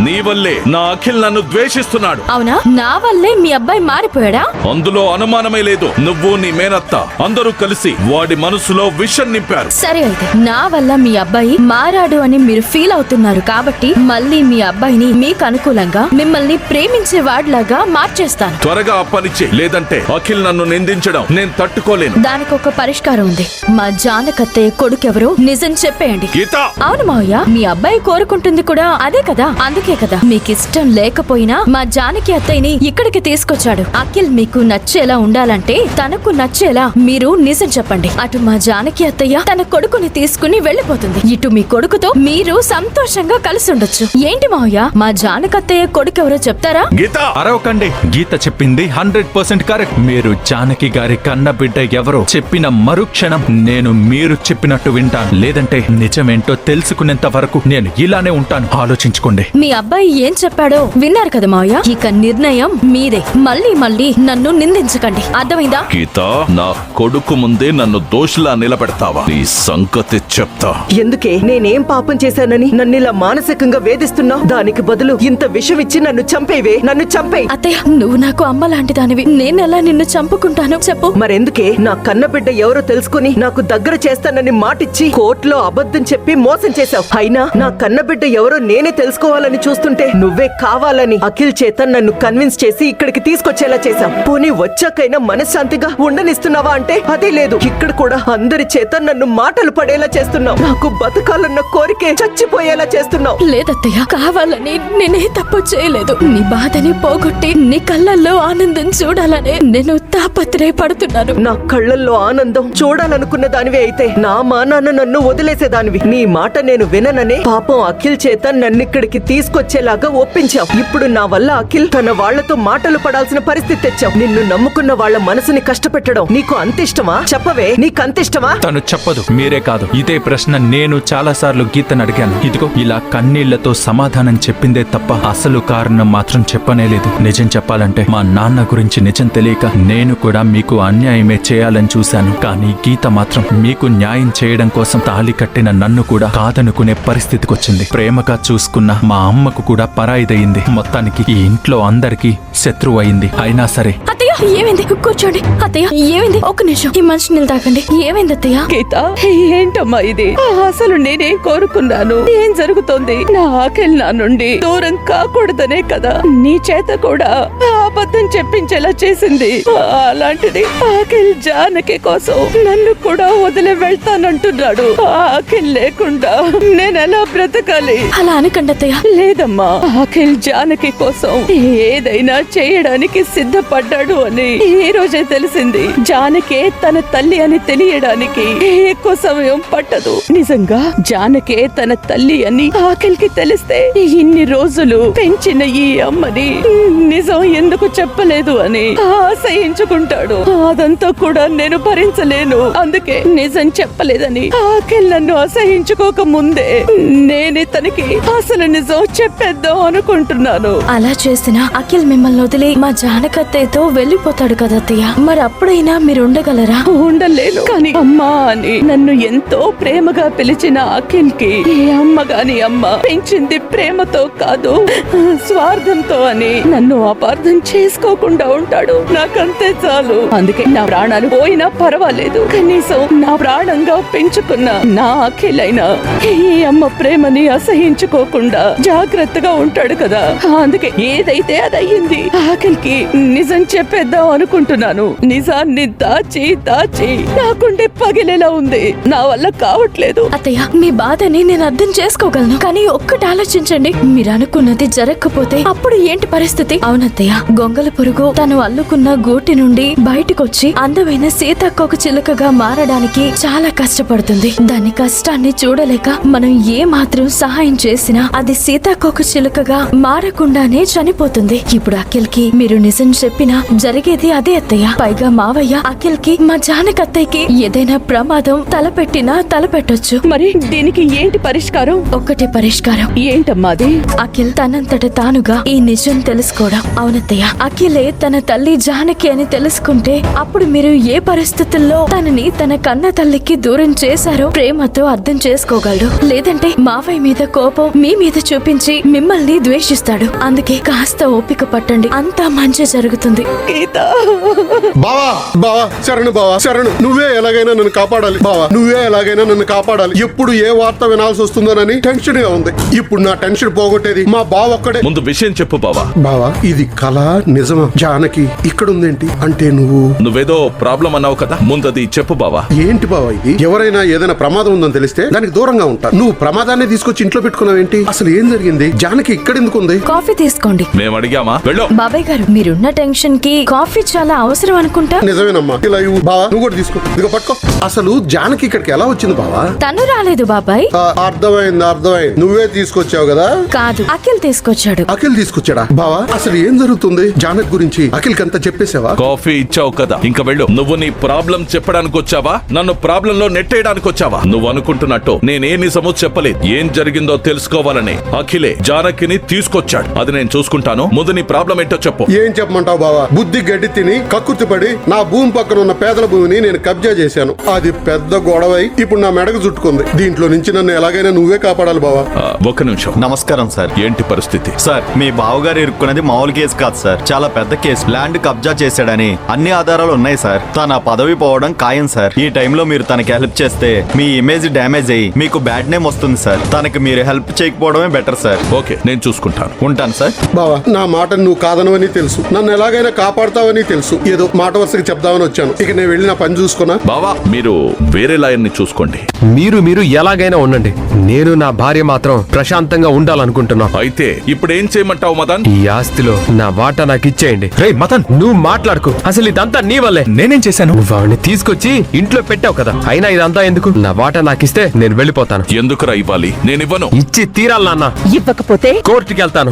నీ వల్లే నా అఖిల్ నన్ను ద్వేషిస్తున్నాడు. అవునా? నా వల్లే మీ అబ్బాయి మారిపోయాడా? అందులో అనుమానమే లేదు. నువ్వు నీ మేనత్త అందరూ కలిసి వాడి మనసులో విషం నింపారు. సరే అయితే నా వల్ల మీ అబ్బాయి మారాడు అని మీరు ఫీల్ అవుతున్నారు కాబట్టి మళ్ళీ మీ అబ్బాయిని మీకు అనుకూలంగా మిమ్మల్ని ప్రేమించే వాడిలాగా మార్చేస్తాను. త్వరగా ఆ పని చెయ్, లేదంటే అఖిల్ నన్ను నిందించడం నేను తట్టుకోలేను. దానికి ఒక పరిష్కారం ఉంది. మా జానకత్తయ్య కొడుకెవరో నిజం చెప్పేయండి. గీత! అవును మావయ్య, మీ అబ్బాయి కోరుకుంటుంది కూడా అదే కదా. అందుకే కదా మీకు ఇష్టం లేకపోయినా మా జానకి అత్తయ్యని ఇక్కడికి తీసుకొచ్చాడు. అఖిల్ మీకు నచ్చేలా ఉండాలంటే తనకు నచ్చేలా మీరు నిజం చెప్పండి. అటు మా జానకి అత్తయ్య తన కొడుకుని తీసుకుని వెళ్లిపోతుంది. ఇటు మీ కొడుకుతో మీరు సంతోషంగా కలిసి ఉండొచ్చు. ఏంటి మావయ్య, మా జానకత్తయ్య కొడుకెవరో చెప్తారా? గీత! అరవకండి. గీత చెప్పింది 100% కరెక్ట్. మీరు జానకి గారి కన్న బిడ్డ ఎవరో చెప్పిన మరుక్షణం నేను మీరు చెప్పినట్టు వింటాను. లేదంటే నిజమేంటో తెలుసుకునేంత వరకు నేను ఇలానే ఉంటాను. ఆలోచించుకోండి. మీ అబ్బాయి ఏం చెప్పాడో విన్నారు కదా మావయ్య. ఇక నిర్ణయం మీదే. మళ్ళీ మళ్ళీ నన్ను నిందించకండి, అర్థమైందా? గీత, నా కొడుకు ముందే నన్ను దోషిలా నిలబెడతావా? నీ సంగతి చెప్తా. ఎందుకే నేనేం పాపం చేశానని నన్ను ఇలా మానసికంగా వేధిస్తున్నావు? దానికి బదులు ఇంత విషం ఇచ్చి నన్ను చంపేవే. నన్ను చంపే. అత్తయ్య, నువ్వు నాకు అమ్మ లాంటి దానివి. నేనెలా నిన్ను చంపుకుంటాను చెప్పు? మరెందుకే నా కన్నబిడ్డ ఎవరో తెలుసుకుని నాకు దగ్గర చేస్తానని మాటిచ్చి కోర్టులో అబద్ధం చెప్పి మోసం చేశావు. అయినా నా కన్నబిడ్డ ఎవరో నేనే తెలుసుకోవాలని చూస్తుంటే నువ్వే కావాలని అఖిల్ చేత నన్ను కన్విన్స్ చేసి ఇక్కడికి తీసుకొచ్చేలా చేశావు. పోనీ వచ్చాకైనా మనశ్శాంతిగా ఉండనిస్తున్నావా అంటే అదే లేదు. ఇక్కడ కూడా అందరి చేత నన్ను మాటలు పడేలా చేస్తున్నావు. నాకు బతకాలన్న కోరికే చచ్చిపోయేలా చేస్తున్నావు. లేదత్తయ్య, కావాలని నేనే తప్పు చేయలేదు. నీ బాధని పోగొట్టి నీ కళ్ళల్లో ఆనందం చూడాలనే నేను తాపత్రయపడుతున్నాను. నా కళ్ళల్లో ఆనందం చూడాలనుకున్న దానివి అయితే నా మా నాన్న నన్ను వదిలేసేదానివి. నీ మాట నేను వినననే పాపం అఖిల్ చేత నన్నిక్కడికి తీసుకొచ్చేలాగా ఒప్పించావు. ఇప్పుడు నా వల్ల అఖిల్ తన వాళ్లతో మాటలు పడాల్సిన పరిస్థితి తెచ్చావు. నిన్ను నమ్ముకున్న వాళ్ల మనసుని కష్టపెట్టడం నీకు అంతిష్టమా? చెప్పవే, నీకంతిష్టమా? తను చెప్పదు. మీరే కాదు, ఇదే ప్రశ్న నేను చాలా సార్లు గీతను అడిగాను. ఇదిగో ఇలా కన్నీళ్లతో సమాధానం చెప్పిందే తప్ప అసలు కారణం మాత్రం చెప్పనేలేదు. నిజం చెప్పాలంటే మా నాన్న గురించి నిజం తెలియక నేను కూడా మీకు అన్యాయమే చేయాలని చూశాను. కానీ గీత మాత్రం మీకు న్యాయం చేయడం కోసం తాళి కట్టిన నన్ను కూడా కాదనుకునే పరిస్థితికొచ్చింది. ప్రేమగా చూసుకున్న మా అమ్మకు కూడా పరాయిదయింది. మొత్తానికి ఈ ఇంట్లో అందరికీ శత్రువు అయింది. అయినా సరే. అత్తయ్య, ఏమైంది? కూర్చోండి. అత్తయ్య, ఏమైంది? ఒక్క నిమిషం ఈ మనిషి నీళ్ళు తాకండి. ఏమైంది అత్తయ్య? గీత, ఏంటమ్మా ఇది? అసలు నేనేం కోరుకున్నాను? ఏం జరుగుతోంది? నా అఖిల్ నా నుండి దూరం కాకూడదనే కదా నీ చేత కూడా అబద్ధం చెప్పించేలా చేసింది. అలాంటిది అఖిల్ జానకి కోసం నన్ను కూడా వదిలి వెళ్తానంటున్నాడు. అఖిల్ లేకుండా నేనెలా బ్రతకాలి? అలా అనకండి అత్తయ్య. లేదమ్మా, అఖిల్ జానకి కోసం ఏదైనా చేయడానికి సిద్ధపడ్డాడు అని ఈ రోజే తెలిసింది. జానకే తన తల్లి అని తెలియడానికి ఎక్కువ సమయం పట్టదు. నిజంగా జానకే తన తల్లి అని అఖిల్ కి తెలిస్తే ఇన్ని రోజులు పెంచిన ఈ అమ్మని నిజం ఎందుకు చెప్పలేదు అని ఆశయించుకుంటాడు. అదంతా కూడా నేను భరించలేను. అందుకే నిజం చెప్పలేదని అఖిల్ నన్ను అసహించుకోక ముందే నేనే తనకి అసలు నిజం చెప్పేద్దాం అనుకుంటున్నాను. అలా చేసినా అఖిల్ మిమ్మల్ని వదిలి మా జానకత్తయ్యతో వెళ్లిపోతాడు కదా అత్తయ్య. మరి అప్పుడైనా మీరు ఉండగలరా? ఉండలేను. కానీ అమ్మా అని నన్ను ఎంతో ప్రేమగా పిలిచిన అఖిల్ కి ఈ అమ్మ గాని అమ్మ పెంచింది ప్రేమతో కాదు స్వార్థంతో అని నన్ను అపార్థం చేసుకోకుండా ఉంటాడు. నాకంతే చాలు. అందుకే నా ప్రాణాలు పోయినా పర్వాలేదు, కనీసం నా ప్రాణంగా పెంచుకున్న నా అఖిల్ అయినా ఈ అమ్మ ప్రేమని అసహించుకోకుండా జాగ్రత్తగా ఉంటాడు కదా. అందుకే ఏదైతే అదయ్యింది. అఖిల్ కి నిజం చెప్పేద్దాం అనుకుంటున్నాను. నిజాన్ని దాచి దాచి నాకుండే పగిలేలా ఉంది. నా వల్ల కావట్లేదు. అత్తయ్య, మీ బాధని నేను అర్థం చేసుకోగలను. కానీ ఒక్కటి ఆలోచించండి, మీరు అనుకున్నది జరగకపోతే అప్పుడు ఏంటి పరిస్థితి? అవునత్తయ్య, గొంగల పురుగు తను అల్లుకున్న గూటి నుండి బయటకొచ్చి అందమైన సీతాకోక చిలుకగా మారడానికి చాలా కష్టపడుతుంది. దాని కష్టాన్ని చూడలేక మనం ఏ మాత్రం సహాయం చేసినా అది సీతాకోక చిలుకగా మారకుండానే చనిపోతుంది. ఇప్పుడు అఖిల్ కి మీరు నిజం చెప్పినా జరిగేది అదే అత్తయ్య. పైగా మావయ్య అఖిల్ కి మా జానకత్తయ్యకి ఏదైనా ప్రమాదం తలపెట్టినా తలపెట్టొచ్చు. మరి దీనికి ఏంటి పరిష్కారం? ఒక్కటే పరిష్కారం. ఏంటమ్మా అది? అఖిల్ తనంతట తానుగా ఈ నిజం తెలుసుకోవడం. అవునత్తయ్య, అఖిలే తన తల్లి జానకి అని తెలుసుకుంటే అప్పుడు మీరు ఏ పరిస్థితుల్లో తనని తన కన్న తల్లికి దూరం చేశారో ప్రేమతో అర్థం చేసుకోగలడు. లేదంటే మావయ్య మీద కోపం మీ మీద చూపించి మిమ్మల్ని ద్వేషిస్తాడు. అందుకే కాస్త ఓపిక పట్టండి, అంతా మంచి జరుగుతుంది. గీత బావా బావా శరణు బావా శరణు. నువ్వే ఎలాగైనా నన్ను కాపాడాలి బావా, నువ్వే ఎలాగైనా నన్ను కాపాడాలి. ఎప్పుడు ఏ వార్త వినాల్సి వస్తుందోనని టెన్షన్ గా ఉంది. ఇప్పుడు నా టెన్షన్ పోగొట్టేది మా బావ ఒక్కడే. ముందు విషయం చెప్పు బావా. బావా ఇది కళ నిజమా? జానకి ఇక్కడ ఉందేంటి? అంటే నువ్వేదో ప్రాబ్లం అన్నావు కదా, ముందది చెప్పు బావా. ఏంటి బావా ఇది? ఎవరైనా ఏదైనా ప్రమాదం ఉందని తెలిస్తే దానికి దూరంగా ఉంటారు. నువ్వు ప్రమాదాన్ని తీసుకొచ్చి ఇంట్లో పెట్టుకున్నావేంటి? అసలు ఏం జరిగింది? జానకి ఇక్కడ ఎందుకు ఉంది? కాఫీ తీసుకోండి. మేము అడిగామా? వెళ్ళు. బాబాయ్ గారు, మీరున్న టెన్షన్ కి కాఫీ చాలా అవసరం అనుకుంటా. నిజమేనమ్మా. ఇలా ఇవ్వు బావా, నువ్వు కూడా తీసుకో. ఇదిగో పట్టుకో. అసలు జానకి ఇక్కడికి ఎలా వచ్చింది బావా? తను రాలేదు బాబాయ్. అర్థమైంది అర్థమైంది. నువ్వే తీసుకొచ్చావు కదా? కాదు, అఖిల్ తీసుకొచ్చాడు. అఖిల్ తీసుకొచ్చాడా? బావా అసలు ఏం జరుగుతుంది? జానక్ గురించి అఖిల్ కంతా చెప్పేసావా? కాఫీ ఇచ్చావు కదా, ఇంకా వెళ్ళు. నువ్వు నీ ప్రాబ్లం చెప్పడానికి వచ్చావా, నన్ను ప్రాబ్లం లో నెట్టేయడానికి వచ్చావా? నువ్వు అనుకుంటున్నట్టు నేనే నిజమో చెప్పలేదు. ఏం జరిగిందో తెలుసుకోవాలని అఖిలే జానకిని తీసుకొచ్చాడు. అది నేను చూసుకుంటాను. ముందు నీ ప్రాబ్లం ఏంటో చెప్పు. ఏం చెప్పమంటావు బావా? బుద్ధి గడ్డి తిని కక్కుర్తి పడి నా భూమి పక్కన ఉన్న పేదల భూమిని నేను కబ్జా చేశాను. అది పెద్ద గొడవై ఇప్పుడు నా మెడకు చుట్టుకుంది. దీంట్లో నుంచి నన్ను ఎలాగైనా నువ్వే కాపాడాలి బావా. ఒక నిమిషం. నమస్కారం సార్. ఏంటి పరిస్థితి? సార్ మీ బావగారు ఇరుక్కున్నది మామూలు కేసు కాదు సార్, చాలా పెద్ద కేసు. ల్యాండ్ కబ్జా చేశాడని అన్ని ఆధారాలు ఉన్నాయి సార్. తన పదవి పోవడం ఖాయం సార్. ఈ టైంలో మీరు తనకి హెల్ప్ చేస్తే మీ ఇమేజ్ డ్యామేజ్ అయ్యి మీకు బ్యాడ్ నేమ్ వస్తుంది సార్. తనకి మీరు హెల్ప్ చేయకపోవడమే బెటర్ సార్. ఓకే, నేను చూసుకుంటాను. ఉంటాను సార్. బావా నా మాటను నువ్వు కాదనవని తెలుసు, నన్ను ఎలాగైనా కాపాడతావని తెలుసు. ఏదో మాట వరుసకి చెప్దామని వచ్చాను. ఇక నేను వెళ్ళి నా పని చూసుకున్నా. బావా మీరు వేరే లాయర్ని చూసుకోండి. మీరు ఎలాగైనా ఉండండి. నేను నా భార్య మాత్రం ప్రశాంతంగా ఉండాలనుకుంటున్నా. అయితే ఇప్పుడు ఏం చేయమంటావు మదన్? ఈ ఆస్తిలో నా వాటా నాకు ఇచ్చేయండి. రే మదన్, నువ్వు మాట్లాడుకో. అసలు ఇదంతా నీ వల్లే. నేనేం చేశాను? నువ్వు ఆవిడని తీసుకొచ్చి ఇంట్లో పెట్టావు కదా. అయినా ఇదంతా ఎందుకు? నా వాటా నాకు ఇస్తే నేను వెళ్ళిపోతాను. ఎందుకురా ఇవ్వాలి? నేనివ్వను. ఇచ్చి తీరాలి నాన్న. ఇవ్వకపోతే కోర్టుకి వెళ్తాను.